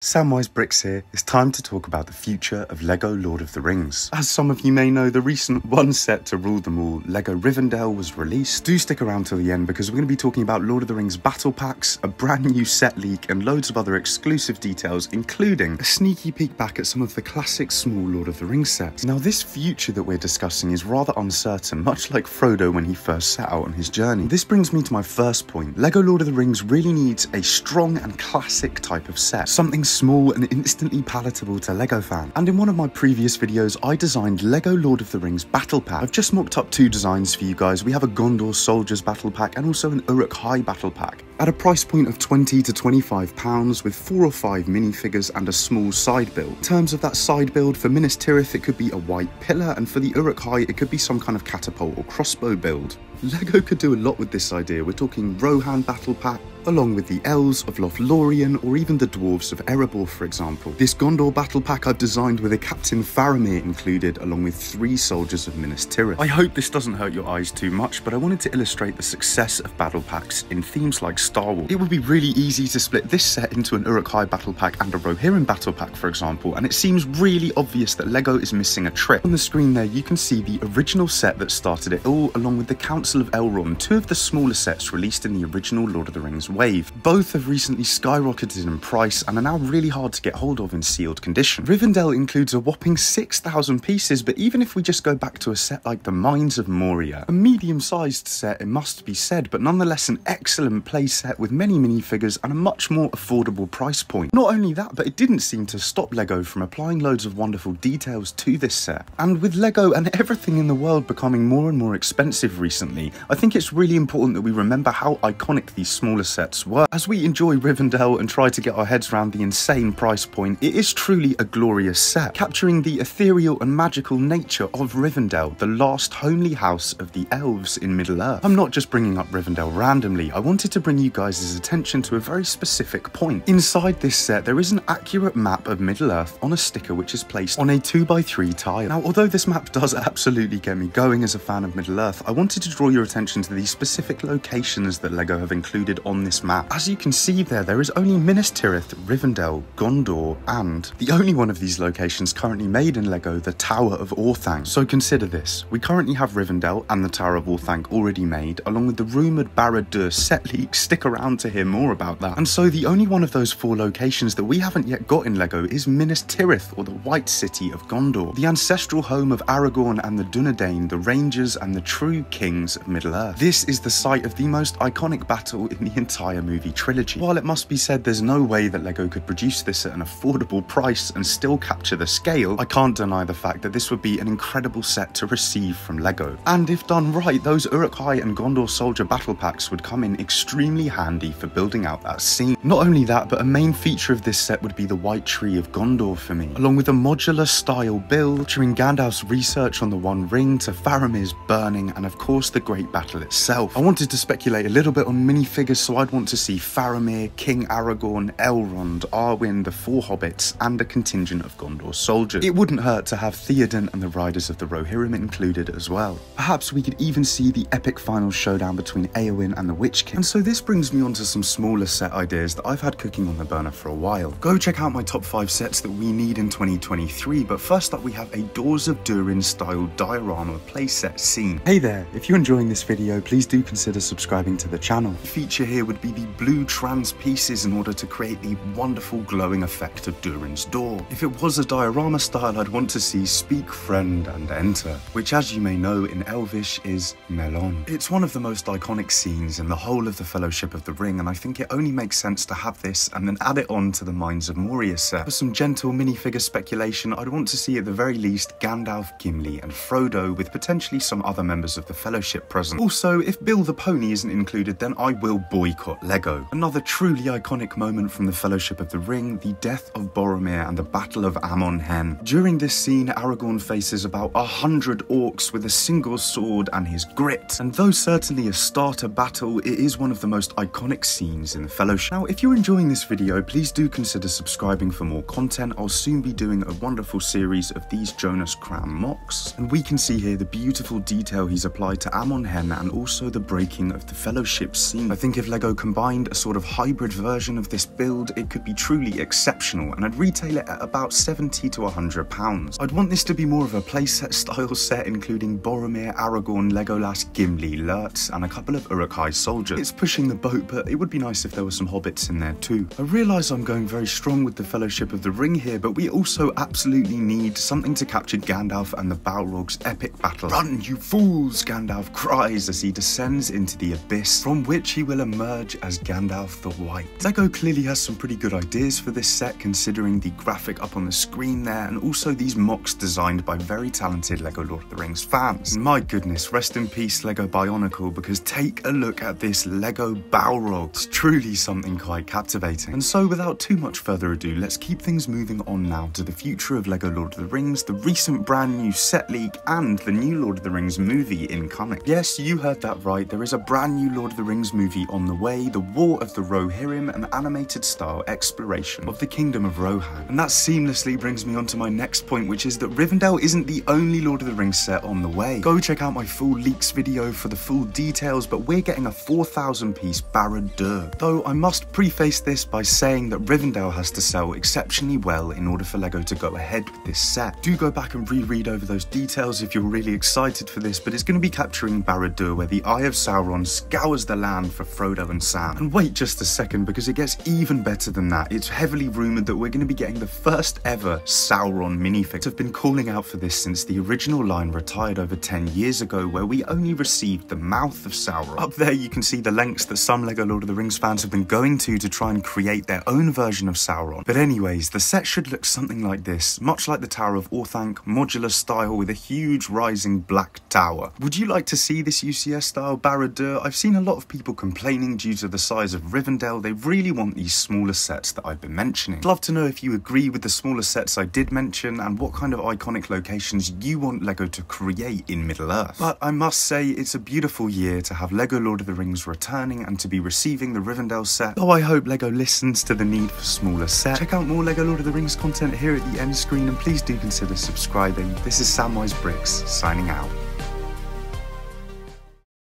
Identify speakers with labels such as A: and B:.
A: Samwise Bricks here. It's time to talk about the future of LEGO Lord of the Rings. As some of you may know, the recent one set to rule them all, LEGO Rivendell, was released. Do stick around till the end because we're going to be talking about Lord of the Rings battle packs, a brand new set leak, and loads of other exclusive details, including a sneaky peek back at some of the classic small Lord of the Rings sets. Now, this future that we're discussing is rather uncertain, much like Frodo when he first set out on his journey. This brings me to my first point. LEGO Lord of the Rings really needs a strong and classic type of set, something small and instantly palatable to LEGO fans. And in one of my previous videos, I designed LEGO Lord of the Rings battle pack. I've just mocked up two designs for you guys. We have a Gondor Soldiers battle pack and also an URUK High battle pack, at a price point of £20 to £25 with 4 or 5 minifigures and a small side build. In terms of that side build, for Minas Tirith it could be a white pillar, and for the URUK High it could be some kind of catapult or crossbow build. LEGO could do a lot with this idea. We're talking Rohan battle pack, along with the elves of Lothlorien or even the dwarves of Erebor, for example. This Gondor battle pack I've designed with a Captain Faramir included, along with 3 soldiers of Minas Tirith. I hope this doesn't hurt your eyes too much, but I wanted to illustrate the success of battle packs in themes like Star Wars. It would be really easy to split this set into an URUK High battle pack and a Rohirrim battle pack, for example, and it seems really obvious that LEGO is missing a trick. On the screen there you can see the original set that started it all, along with the Council of Elrond, 2 of the smaller sets released in the original Lord of the Rings wave. Both have recently skyrocketed in price and are now really hard to get hold of in sealed condition. Rivendell includes a whopping 6,000 pieces, but even if we just go back to a set like the Mines of Moria, a medium-sized set, it must be said, but nonetheless an excellent play set with many minifigures and a much more affordable price point. Not only that, but it didn't seem to stop LEGO from applying loads of wonderful details to this set. And with LEGO and everything in the world becoming more and more expensive recently, I think it's really important that we remember how iconic these smaller sets were. As we enjoy Rivendell and try to get our heads around the insane price point, it is truly a glorious set, capturing the ethereal and magical nature of Rivendell, the last homely house of the elves in Middle-earth. I'm not just bringing up Rivendell randomly, I wanted to bring you guys' attention to a very specific point. Inside this set, there is an accurate map of Middle-earth on a sticker which is placed on a 2x3 tile. Now, although this map does absolutely get me going as a fan of Middle-earth, I wanted to draw your attention to the specific locations that LEGO have included on this map. As you can see there is only Minas Tirith, Rivendell, Gondor, and the only one of these locations currently made in LEGO, the Tower of Orthanc. So consider this. We currently have Rivendell and the Tower of Orthanc already made, along with the rumoured Barad Dur set leak. Stick around to hear more about that. And so the only one of those 4 locations that we haven't yet got in LEGO is Minas Tirith, or the White City of Gondor, the ancestral home of Aragorn and the Dunedain, the Rangers and the true kings of Middle-earth. This is the site of the most iconic battle in the entire movie trilogy. While it must be said there's no way that LEGO could produce this at an affordable price and still capture the scale, I can't deny the fact that this would be an incredible set to receive from LEGO. And if done right, those URUK High and Gondor Soldier battle packs would come in extremely handy for building out that scene. Not only that, but a main feature of this set would be the White Tree of Gondor for me, along with a modular style build featuring Gandalf's research on the One Ring to Faramir's burning, and of course the great battle itself. I wanted to speculate a little bit on minifigures, so I'd want to see Faramir, King Aragorn, Elrond, Arwen, the 4 hobbits, and a contingent of Gondor soldiers. It wouldn't hurt to have Theoden and the riders of the Rohirrim included as well. Perhaps we could even see the epic final showdown between Éowyn and the Witch King. And so this brings me on to some smaller set ideas that I've had cooking on the burner for a while. Go check out my top 5 sets that we need in 2023, but first up we have a Doors of Durin style diorama playset scene. Hey there, if you're enjoying this video, please do consider subscribing to the channel. The feature here would be the blue trans pieces in order to create the wonderful glowing effect of Durin's door. If it was a diorama style, I'd want to see Speak Friend and Enter, which as you may know in Elvish is Melon. It's one of the most iconic scenes in the whole of the Fellowship of the Ring, and I think it only makes sense to have this and then add it on to the Mines of Moria set. For some gentle minifigure speculation, I'd want to see at the very least Gandalf, Gimli and Frodo, with potentially some other members of the Fellowship present. Also, if Bill the Pony isn't included, then I will boycott LEGO. Another truly iconic moment from the Fellowship of the Ring, the death of Boromir and the Battle of Amon Hen. During this scene, Aragorn faces about 100 orcs with a single sword and his grit, and though certainly a starter battle, it is one of the most iconic scenes in the Fellowship. Now, if you're enjoying this video, please do consider subscribing for more content. I'll soon be doing a wonderful series of these Jonas Cram mocks, and we can see here the beautiful detail he's applied to Amon AMON hen and also the breaking of the Fellowship scene. I think if LEGO combined a sort of hybrid version of this build, it could be truly exceptional, and I'd retail it at about £70 to £100. I'd want this to be more of a playset style set, including Boromir, Aragorn, Legolas, Gimli, Lurtz, and a couple of URUK soldiers. It's pushing the boat, but it would be nice if there were some hobbits in there too. I realise I'm going very strong with the Fellowship of the Ring here, but we also absolutely need something to capture Gandalf and the Balrog's epic battle. "Run, you fools!" Gandalf cries as he descends into the abyss, from which he will emerge as Gandalf the White. LEGO clearly has some pretty good ideas for this set, considering the graphic up on the screen there, and also these mocks designed by very talented LEGO Lord of the Rings fans. My goodness, rest in peace LEGO Bionicle, because take a look at this LEGO Balrog. It's truly something quite captivating. And so without too much further ado, let's keep things moving on now to the future of LEGO Lord of the Rings, the recent brand new set leak, and the new Lord of the Rings movie incoming. Yes, you heard that right, there is a brand new Lord of the Rings movie on the way, The War of the Rohirrim, an animated style exploration of the Kingdom of Rohan. And that seamlessly brings me on to my next point, which is that Rivendell isn't the only Lord of the Rings set on the way. Go check out my full leaks video for the full details, but we're getting a 4,000 piece Barad Dur. Though I must preface this by saying that Rivendell has to sell exceptionally well in order for LEGO to go ahead with this set. Do go back and reread over those details if you're really excited for this, but it's going to be capturing Barad Dur, where the Eye of Sauron scours the land for Frodo and Sam. And wait just a second, because it gets even better than that. It's heavily rumoured that we're going to be getting the first ever Sauron minifigs. I've been calling out for this since the original line retired over 10 years ago, where we only received the mouth of Sauron. Up there you can see the lengths that some LEGO Lord of the Rings fans have been going to try and create their own version of Sauron. But anyways, the set should look something like this, much like the Tower of Orthanc, modular style with a huge rising black tower. Would you like to see this UCS style Barad Dur? I've seen a lot of people complaining due to the size of Rivendell. They really want these smaller sets that I've been mentioning. I'd love to know if you agree with the smaller sets I did mention and what kind of iconic locations you want LEGO to create in Middle-earth. But I must say, it's a beautiful year to have LEGO Lord of the Rings returning and to be receiving the Rivendell set. Though I hope LEGO listens to the need for smaller sets. Check out more LEGO Lord of the Rings content here at the end screen, and please do consider subscribing. This is Samwise Bricks, signing out.